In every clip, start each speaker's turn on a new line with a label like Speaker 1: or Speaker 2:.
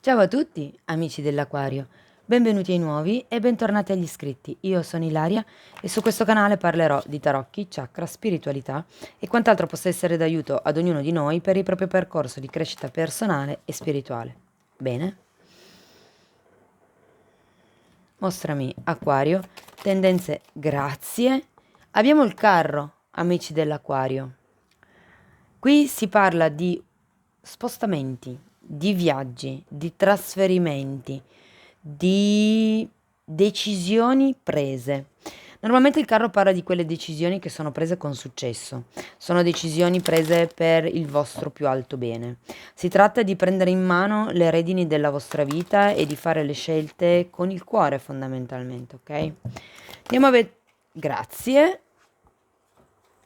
Speaker 1: Ciao a tutti, amici dell'Aquario. Benvenuti ai nuovi e bentornati agli iscritti. Io sono Ilaria e su questo canale parlerò di tarocchi, chakra, spiritualità e quant'altro possa essere d'aiuto ad ognuno di noi per il proprio percorso di crescita personale e spirituale. Bene? Mostrami, Aquario, tendenze, grazie. Abbiamo il carro, amici dell'Aquario. Qui si parla di spostamenti, di viaggi, di trasferimenti, di decisioni prese. Normalmente il carro parla di quelle decisioni che sono prese con successo, sono decisioni prese per il vostro più alto bene. Si tratta di prendere in mano le redini della vostra vita e di fare le scelte con il cuore fondamentalmente, ok? Andiamo a vedere. Grazie.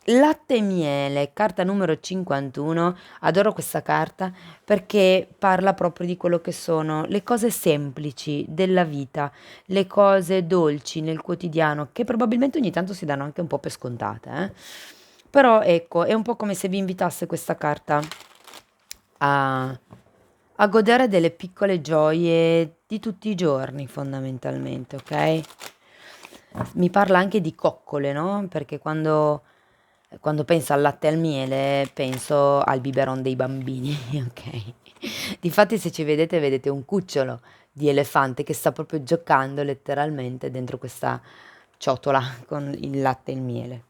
Speaker 1: Latte e miele, carta numero 51. Adoro questa carta perché parla proprio di quello che sono le cose semplici della vita, le cose dolci nel quotidiano, che probabilmente ogni tanto si danno anche un po' per scontate, eh. Però ecco, è un po' come se vi invitasse questa carta a, a godere delle piccole gioie di tutti i giorni, fondamentalmente, ok? Mi parla anche di coccole, no? Perché quando penso al latte e al miele, penso al biberon dei bambini, ok? Difatti, se ci vedete, vedete un cucciolo di elefante che sta proprio giocando letteralmente dentro questa ciotola con il latte e il miele.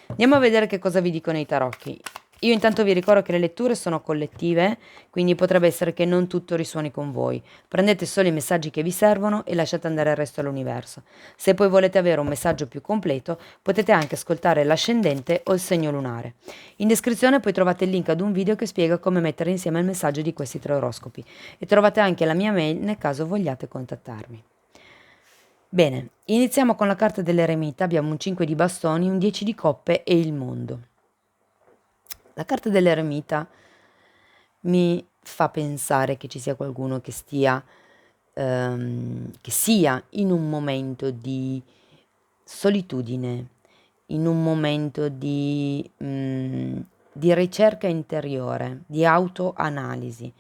Speaker 1: Andiamo a vedere che cosa vi dicono i tarocchi. Io intanto vi ricordo che le letture sono collettive, quindi potrebbe essere che non tutto risuoni con voi. Prendete solo i messaggi che vi servono e lasciate andare il resto all'universo. Se poi volete avere un messaggio più completo, potete anche ascoltare l'ascendente o il segno lunare. In descrizione poi trovate il link ad un video che spiega come mettere insieme il messaggio di questi tre oroscopi e trovate anche la mia mail nel caso vogliate contattarmi. Bene, iniziamo con la carta dell'eremita, abbiamo un 5 di bastoni, un 10 di coppe e il mondo. La carta dell'eremita mi fa pensare che ci sia qualcuno che sia in un momento di solitudine, in un momento di ricerca interiore, di autoanalisi.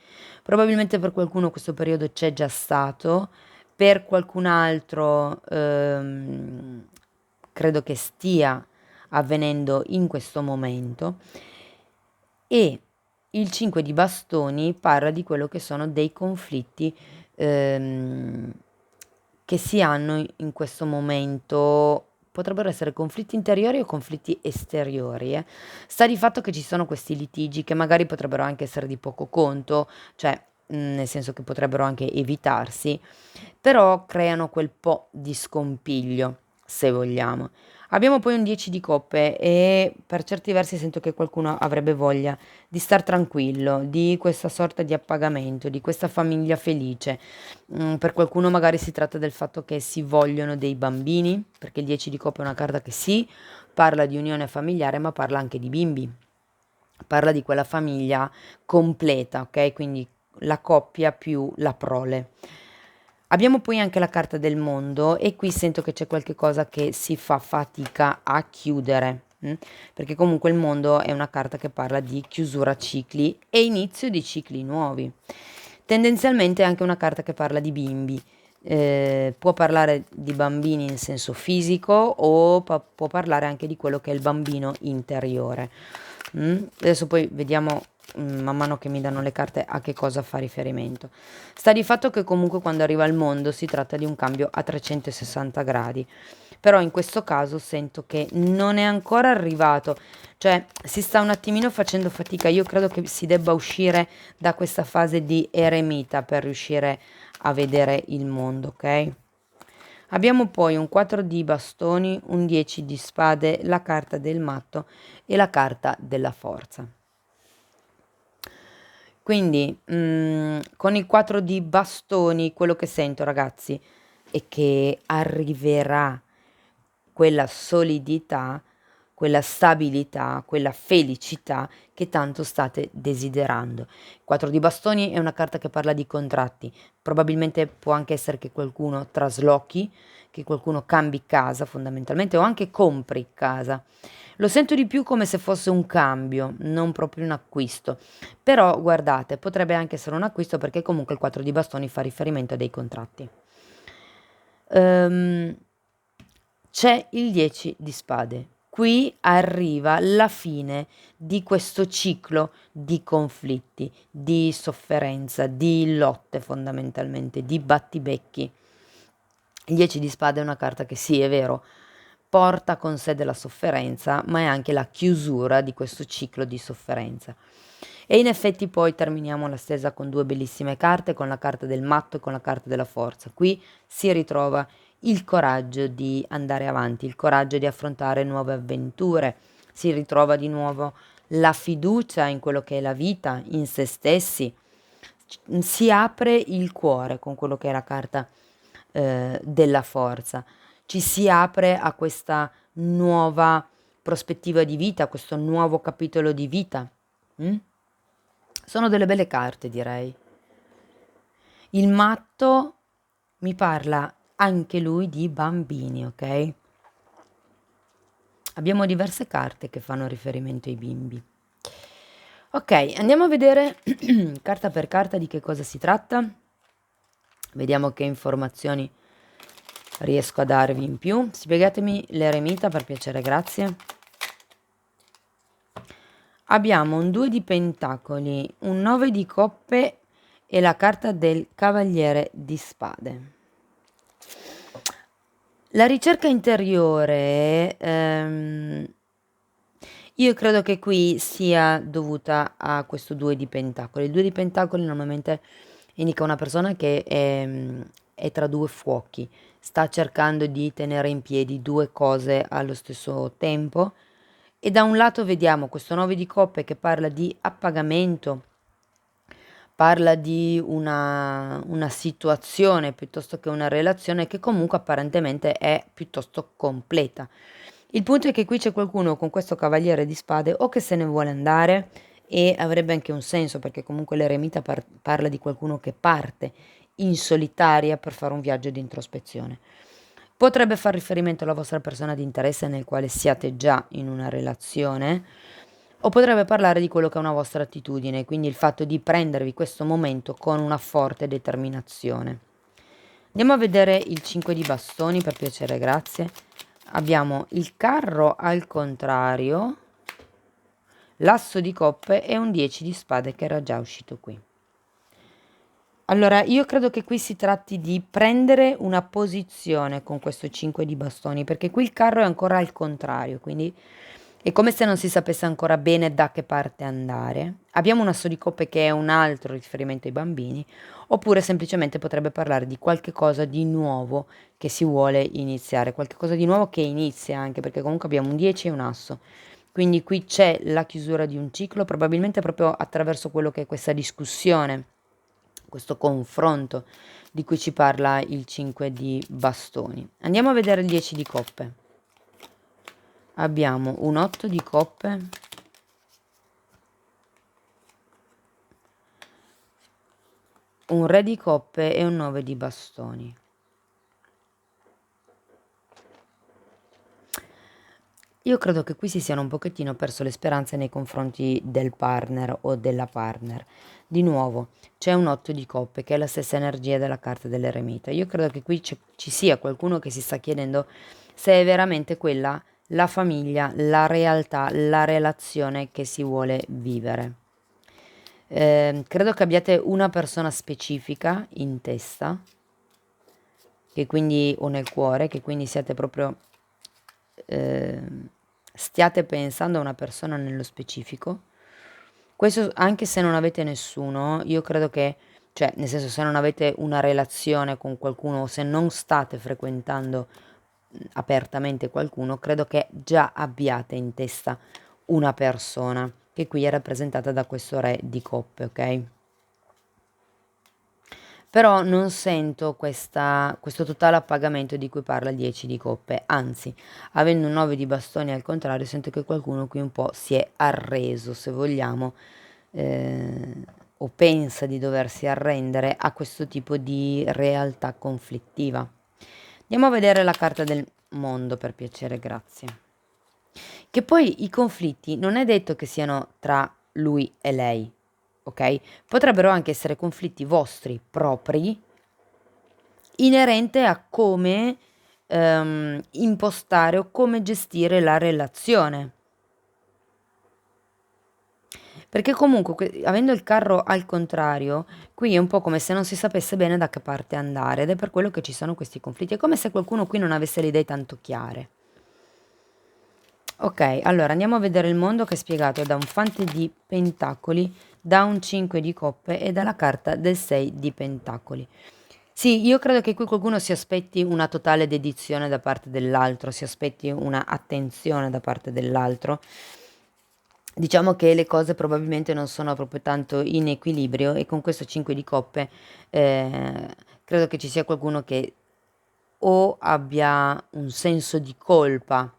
Speaker 1: Probabilmente per qualcuno questo periodo c'è già stato, per qualcun altro credo che stia avvenendo in questo momento e il 5 di bastoni parla di quello che sono dei conflitti ehm, che si hanno in questo momento. Potrebbero essere conflitti interiori o conflitti esteriori. Sta di fatto che ci sono questi litigi che magari potrebbero anche essere di poco conto, cioè nel senso che potrebbero anche evitarsi, però creano quel po' di scompiglio, se vogliamo. Abbiamo poi un 10 di coppe e per certi versi sento che qualcuno avrebbe voglia di star tranquillo, di questa sorta di appagamento, di questa famiglia felice. Per qualcuno magari si tratta del fatto che si vogliono dei bambini, perché il 10 di coppe è una carta che sì, parla di unione familiare, ma parla anche di bimbi. Parla di quella famiglia completa, ok? Quindi la coppia più la prole. Abbiamo poi anche la carta del mondo e qui sento che c'è qualche cosa che si fa fatica a chiudere, perché comunque il mondo è una carta che parla di chiusura cicli e inizio di cicli nuovi. Tendenzialmente è anche una carta che parla di bimbi. Può parlare di bambini in senso fisico o può parlare anche di quello che è il bambino interiore. Adesso poi vediamo man mano che mi danno le carte a che cosa fa riferimento. Sta di fatto che comunque quando arriva al mondo si tratta di un cambio a 360 gradi, però in questo caso sento che non è ancora arrivato, cioè si sta un attimino facendo fatica. Io credo che si debba uscire da questa fase di eremita per riuscire a vedere il mondo, ok? Abbiamo poi un 4 di bastoni, un 10 di spade, la carta del matto e la carta della forza. Quindi con il 4 di bastoni quello che sento, ragazzi, è che arriverà quella solidità quella stabilità, quella felicità che tanto state desiderando. 4 di bastoni è una carta che parla di contratti, probabilmente può anche essere che qualcuno traslochi, che qualcuno cambi casa fondamentalmente o anche compri casa. Lo sento di più come se fosse un cambio, non proprio un acquisto. Però guardate, potrebbe anche essere un acquisto perché comunque il 4 di bastoni fa riferimento a dei contratti. Ehm, C'è il 10 di spade. Qui arriva la fine di questo ciclo di conflitti, di sofferenza, di lotte fondamentalmente, di battibecchi. Il 10 di spade è una carta che sì, è vero, porta con sé della sofferenza, ma è anche la chiusura di questo ciclo di sofferenza. E in effetti poi terminiamo la stesa con 2 bellissime carte, con la carta del matto e con la carta della forza. Qui si ritrova il coraggio di andare avanti, il coraggio di affrontare nuove avventure, si ritrova di nuovo la fiducia in quello che è la vita, in se stessi, si apre il cuore con quello che è la carta della forza, ci si apre a questa nuova prospettiva di vita, a questo nuovo capitolo di vita. Mm? Sono delle belle carte, direi. Il matto mi parla anche lui di bambini, ok? Abbiamo diverse carte che fanno riferimento ai bimbi. Ok, andiamo a vedere carta per carta di che cosa si tratta. Vediamo che informazioni riesco a darvi in più. Spiegatemi l'eremita per piacere, grazie. Abbiamo un 2 di pentacoli, un 9 di coppe e la carta del cavaliere di spade. La ricerca interiore, io credo che qui sia dovuta a questo 2 di pentacoli. Il 2 di pentacoli normalmente indica una persona che è tra due fuochi, sta cercando di tenere in piedi due cose allo stesso tempo. E da un lato vediamo questo 9 di coppe che parla di appagamento, parla di una situazione piuttosto che una relazione che comunque apparentemente è piuttosto completa. Il punto è che qui c'è qualcuno con questo cavaliere di spade o che se ne vuole andare e avrebbe anche un senso perché comunque l'eremita parla di qualcuno che parte in solitaria per fare un viaggio di introspezione. Potrebbe far riferimento alla vostra persona di interesse nel quale siate già in una relazione o potrebbe parlare di quello che è una vostra attitudine, quindi il fatto di prendervi questo momento con una forte determinazione. Andiamo a vedere il 5 di bastoni, per piacere, grazie. Abbiamo il carro al contrario, l'asso di coppe e un 10 di spade che era già uscito qui. Allora, io credo che qui si tratti di prendere una posizione con questo 5 di bastoni, perché qui il carro è ancora al contrario, quindi è come se non si sapesse ancora bene da che parte andare. Abbiamo un asso di coppe che è un altro riferimento ai bambini, oppure semplicemente potrebbe parlare di qualche cosa di nuovo che si vuole iniziare, qualche cosa di nuovo che inizia anche, perché comunque abbiamo un 10 e un asso. Quindi qui c'è la chiusura di un ciclo, probabilmente proprio attraverso quello che è questa discussione, questo confronto di cui ci parla il 5 di bastoni. Andiamo a vedere il 10 di coppe. Abbiamo un 8 di coppe, un re di coppe e un 9 di bastoni. Io credo che qui si siano un pochettino perso le speranze nei confronti del partner o della partner. Di nuovo, c'è un 8 di coppe che è la stessa energia della carta dell'eremita. Io credo che qui ci sia qualcuno che si sta chiedendo se è veramente quella la famiglia, la realtà, la relazione che si vuole vivere. Credo che abbiate una persona specifica in testa, che quindi, o nel cuore, che quindi siate proprio stiate pensando a una persona nello specifico. Questo anche se non avete nessuno, io credo che, cioè, nel senso, se non avete una relazione con qualcuno o se non state frequentando apertamente qualcuno, credo che già abbiate in testa una persona che qui è rappresentata da questo re di coppe, ok? Però non sento questo totale appagamento di cui parla il 10 di coppe, anzi, avendo un 9 di bastoni al contrario, sento che qualcuno qui un po' si è arreso, se vogliamo, o pensa di doversi arrendere a questo tipo di realtà conflittiva. Andiamo a vedere la carta del mondo, per piacere, grazie. Che poi i conflitti non è detto che siano tra lui e lei, ok? Potrebbero anche essere conflitti vostri propri, inerente a come impostare o come gestire la relazione. Perché comunque, avendo il carro al contrario, qui è un po' come se non si sapesse bene da che parte andare, ed è per quello che ci sono questi conflitti. È come se qualcuno qui non avesse le idee tanto chiare. Ok, allora andiamo a vedere il mondo, che è spiegato da un fante di pentacoli, da un 5 di coppe e dalla carta del 6 di pentacoli. Sì, io credo che qui qualcuno si aspetti una totale dedizione da parte dell'altro, si aspetti una attenzione da parte dell'altro. Diciamo che le cose probabilmente non sono proprio tanto in equilibrio, e con questo 5 di coppe credo che ci sia qualcuno che o abbia un senso di colpa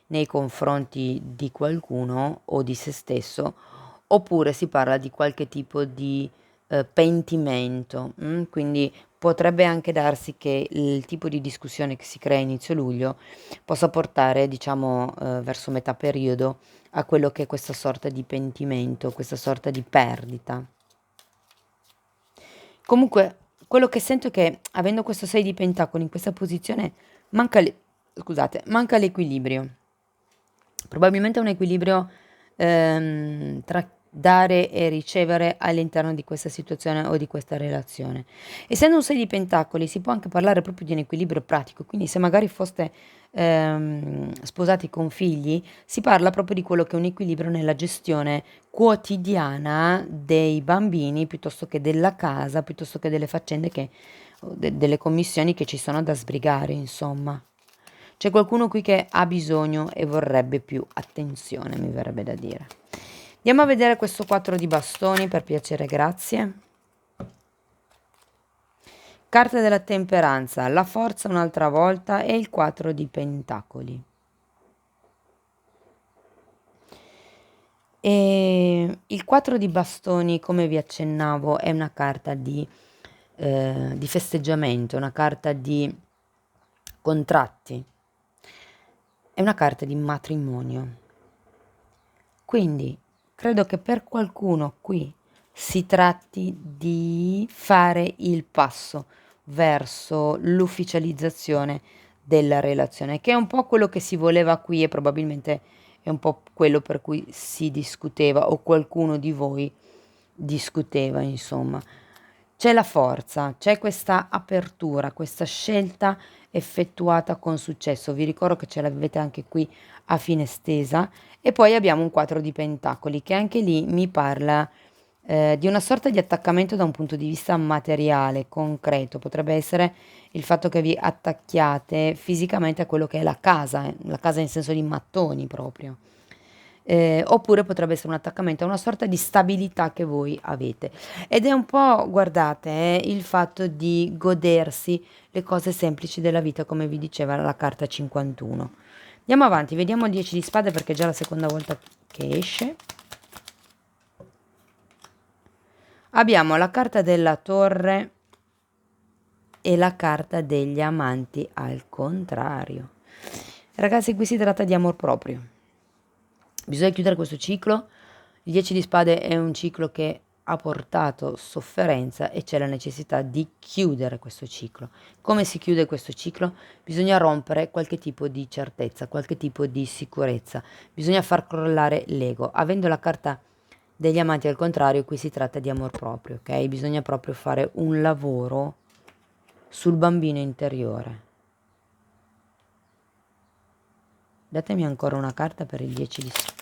Speaker 1: nei confronti di qualcuno o di se stesso, oppure si parla di qualche tipo di pentimento. Quindi potrebbe anche darsi che il tipo di discussione che si crea a inizio luglio possa portare, diciamo, verso metà periodo, a quello che è questa sorta di pentimento, questa sorta di perdita. Comunque, quello che sento è che, avendo questo 6 di pentacoli in questa posizione, manca l'equilibrio. Probabilmente un equilibrio tra dare e ricevere all'interno di questa situazione o di questa relazione. Essendo un 6 di pentacoli, si può anche parlare proprio di un equilibrio pratico, quindi se magari foste sposati con figli, si parla proprio di quello che è un equilibrio nella gestione quotidiana dei bambini, piuttosto che della casa, piuttosto che delle faccende delle commissioni che ci sono da sbrigare, insomma. C'è qualcuno qui che ha bisogno e vorrebbe più attenzione, mi verrebbe da dire. Andiamo a vedere questo 4 di bastoni, per piacere, grazie. Carta della temperanza, la forza un'altra volta e il 4 di pentacoli. E il 4 di bastoni, come vi accennavo, è una carta di festeggiamento, una carta di contratti, è una carta di matrimonio. Quindi credo che per qualcuno qui si tratti di fare il passo verso l'ufficializzazione della relazione, che è un po' quello che si voleva qui e probabilmente è un po' quello per cui si discuteva o qualcuno di voi discuteva, insomma. C'è la forza, c'è questa apertura, questa scelta effettuata con successo. Vi ricordo che ce l'avete anche qui a fine stesa. E poi abbiamo un 4 di pentacoli che anche lì mi parla di una sorta di attaccamento da un punto di vista materiale, concreto. Potrebbe essere il fatto che vi attacchiate fisicamente a quello che è la casa in senso di mattoni proprio. Oppure potrebbe essere un attaccamento a una sorta di stabilità che voi avete. Ed è un po', guardate, il fatto di godersi le cose semplici della vita, come vi diceva la carta 51. Andiamo avanti, vediamo il 10 di spade perché è già la seconda volta che esce. Abbiamo la carta della torre e la carta degli amanti al contrario. Ragazzi, qui si tratta di amor proprio. Bisogna chiudere questo ciclo. Il 10 di spade è un ciclo che ha portato sofferenza e c'è la necessità di chiudere questo ciclo. Come si chiude questo ciclo? Bisogna rompere qualche tipo di certezza, qualche tipo di sicurezza. Bisogna far crollare l'ego. Avendo la carta degli amanti al contrario, qui si tratta di amor proprio, ok? Bisogna proprio fare un lavoro sul bambino interiore. Datemi ancora una carta per il 10 di spade.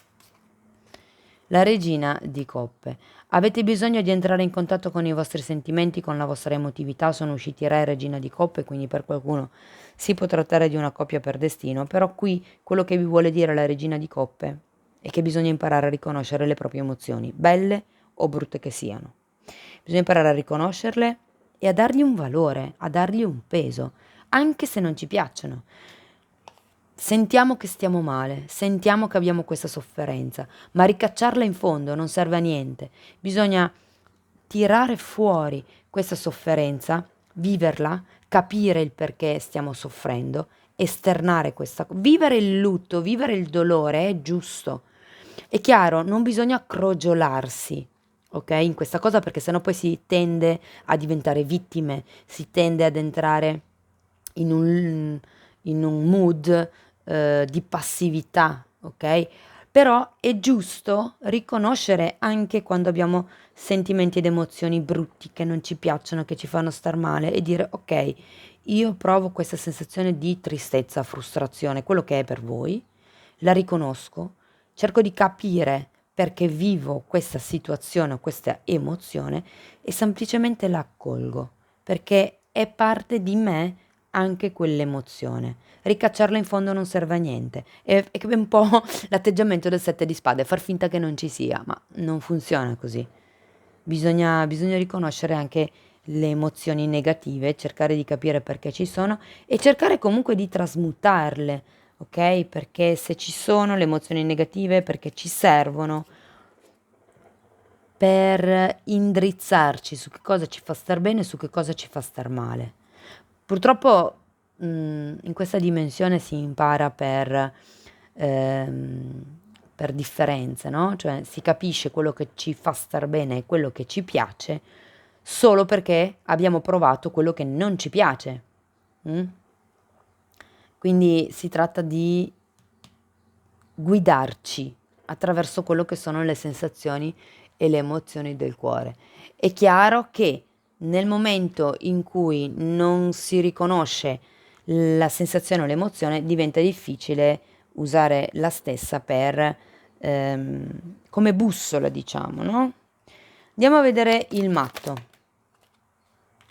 Speaker 1: La regina di coppe. Avete bisogno di entrare in contatto con i vostri sentimenti, con la vostra emotività. Sono usciti re e regina di coppe, quindi per qualcuno si può trattare di una coppia per destino. Però qui quello che vi vuole dire la regina di coppe è che bisogna imparare a riconoscere le proprie emozioni, belle o brutte che siano. Bisogna imparare a riconoscerle e a dargli un valore, a dargli un peso, anche se non ci piacciono. Sentiamo che stiamo male, sentiamo che abbiamo questa sofferenza, ma ricacciarla in fondo non serve a niente. Bisogna tirare fuori questa sofferenza, viverla, capire il perché stiamo soffrendo, esternare questa cosa. Vivere il lutto, vivere il dolore è giusto. È chiaro, non bisogna crogiolarsi, ok? In questa cosa perché sennò poi si tende a diventare vittime, si tende ad entrare in un mood di passività, ok? Però è giusto riconoscere anche quando abbiamo sentimenti ed emozioni brutti che non ci piacciono, che ci fanno star male e dire ok, io provo questa sensazione di tristezza, frustrazione, quello che è per voi, la riconosco, cerco di capire perché vivo questa situazione o questa emozione e semplicemente la accolgo, perché è parte di me anche quell'emozione. Ricacciarla in fondo non serve a niente. È un po' l'atteggiamento del sette di spade, far finta che non ci sia, ma non funziona così. Bisogna riconoscere anche le emozioni negative, cercare di capire perché ci sono e cercare comunque di trasmutarle, ok? Perché se ci sono le emozioni negative, perché ci servono per indrizzarci su che cosa ci fa star bene e su che cosa ci fa star male. Purtroppo in questa dimensione si impara ehm, per differenze, no? Cioè si capisce quello che ci fa star bene e quello che ci piace solo perché abbiamo provato quello che non ci piace. Mm? Quindi si tratta di guidarci attraverso quello che sono le sensazioni e le emozioni del cuore. È chiaro che nel momento in cui non si riconosce la sensazione o l'emozione, diventa difficile usare la stessa per come bussola, diciamo, no? Andiamo a vedere il matto.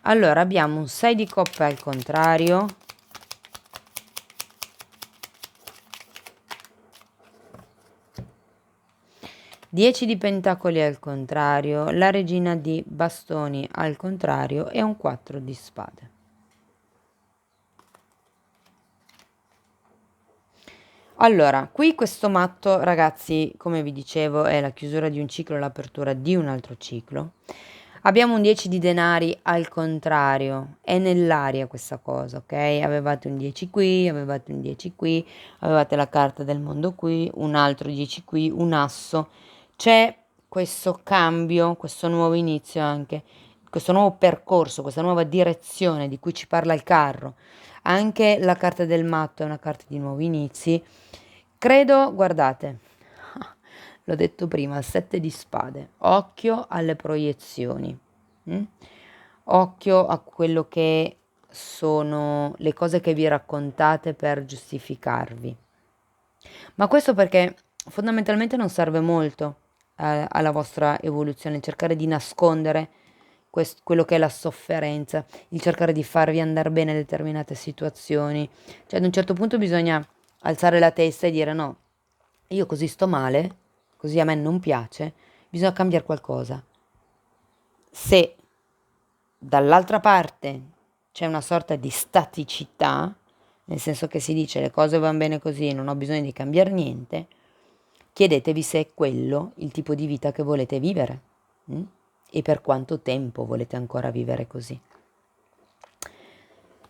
Speaker 1: Allora, abbiamo un 6 di coppe al contrario, 10 di pentacoli al contrario, la regina di bastoni al contrario e un 4 di spade. Allora, qui questo matto, ragazzi, come vi dicevo, è la chiusura di un ciclo, l'apertura di un altro ciclo. Abbiamo un 10 di denari al contrario, è nell'aria questa cosa, ok? Avevate un 10 qui, avevate un 10 qui, avevate la carta del mondo qui, un altro 10 qui, un asso. C'è questo cambio, questo nuovo inizio anche, questo nuovo percorso, questa nuova direzione di cui ci parla il carro. Anche la carta del matto è una carta di nuovi inizi. Credo, guardate, l'ho detto prima, il 7 di spade. Occhio alle proiezioni. Mm? Occhio a quello che sono le cose che vi raccontate per giustificarvi. Ma questo perché fondamentalmente non serve molto alla vostra evoluzione, cercare di nascondere quello che è la sofferenza, il cercare di farvi andare bene determinate situazioni. Cioè ad un certo punto bisogna alzare la testa e dire no, io così sto male, così a me non piace, bisogna cambiare qualcosa. Se dall'altra parte c'è una sorta di staticità, nel senso che si dice le cose vanno bene così, non ho bisogno di cambiare niente, chiedetevi se è quello il tipo di vita che volete vivere, e per quanto tempo volete ancora vivere così.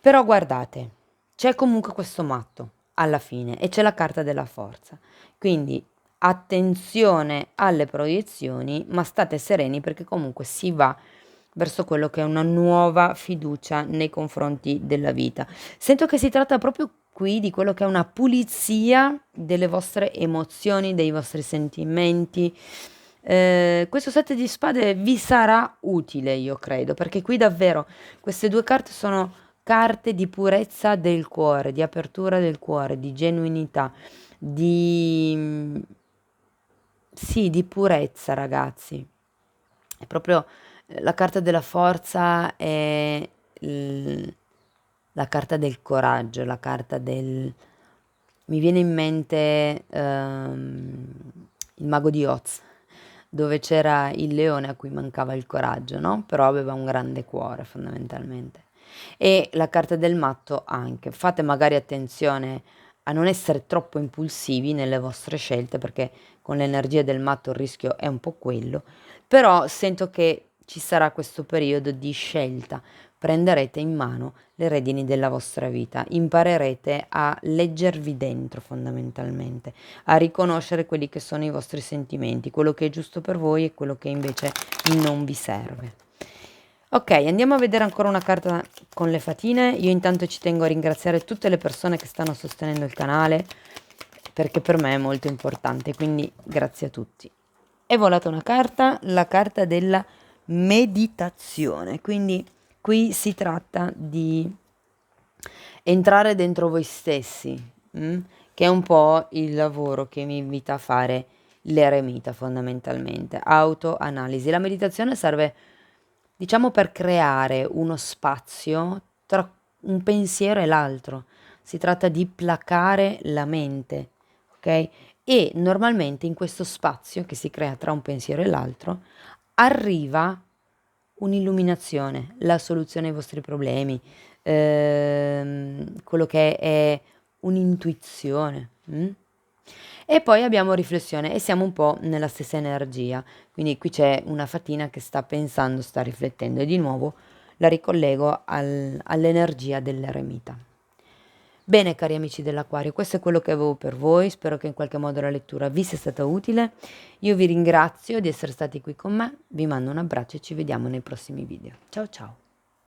Speaker 1: Però guardate, c'è comunque questo matto alla fine e c'è la carta della forza. Quindi attenzione alle proiezioni, ma state sereni perché comunque si va verso quello che è una nuova fiducia nei confronti della vita. Sento che si tratta proprio qui di quello che è una pulizia delle vostre emozioni, dei vostri sentimenti. Questo sette di spade vi sarà utile, io credo, perché qui davvero queste due carte sono carte di purezza del cuore, di apertura del cuore, di genuinità, di sì, di purezza, ragazzi. È proprio la carta della forza è la carta del coraggio, la carta del... Mi viene in mente il mago di Oz, dove c'era il leone a cui mancava il coraggio, no? Però aveva un grande cuore fondamentalmente. E la carta del matto anche. Fate magari attenzione a non essere troppo impulsivi nelle vostre scelte, perché con l'energia del matto il rischio è un po' quello, però sento che ci sarà questo periodo di scelta. Prenderete in mano le redini della vostra vita, imparerete a leggervi dentro fondamentalmente, a riconoscere quelli che sono i vostri sentimenti, quello che è giusto per voi e quello che invece non vi serve. Ok, andiamo a vedere ancora una carta con le fatine. Io intanto ci tengo a ringraziare tutte le persone che stanno sostenendo il canale, perché per me è molto importante, quindi grazie a tutti. È volata una carta, la carta della meditazione, quindi qui si tratta di entrare dentro voi stessi, che è un po' il lavoro che mi invita a fare l'eremita fondamentalmente, autoanalisi. La meditazione serve, diciamo, per creare uno spazio tra un pensiero e l'altro. Si tratta di placare la mente, ok? E normalmente in questo spazio che si crea tra un pensiero e l'altro arriva un'illuminazione, la soluzione ai vostri problemi, quello che è un'intuizione. E poi abbiamo riflessione e siamo un po' nella stessa energia, quindi qui c'è una fatina che sta pensando, sta riflettendo e di nuovo la ricollego all'energia dell'eremita. Bene cari amici dell'Aquario, questo è quello che avevo per voi, spero che in qualche modo la lettura vi sia stata utile. Io vi ringrazio di essere stati qui con me, vi mando un abbraccio e ci vediamo nei prossimi video. Ciao ciao!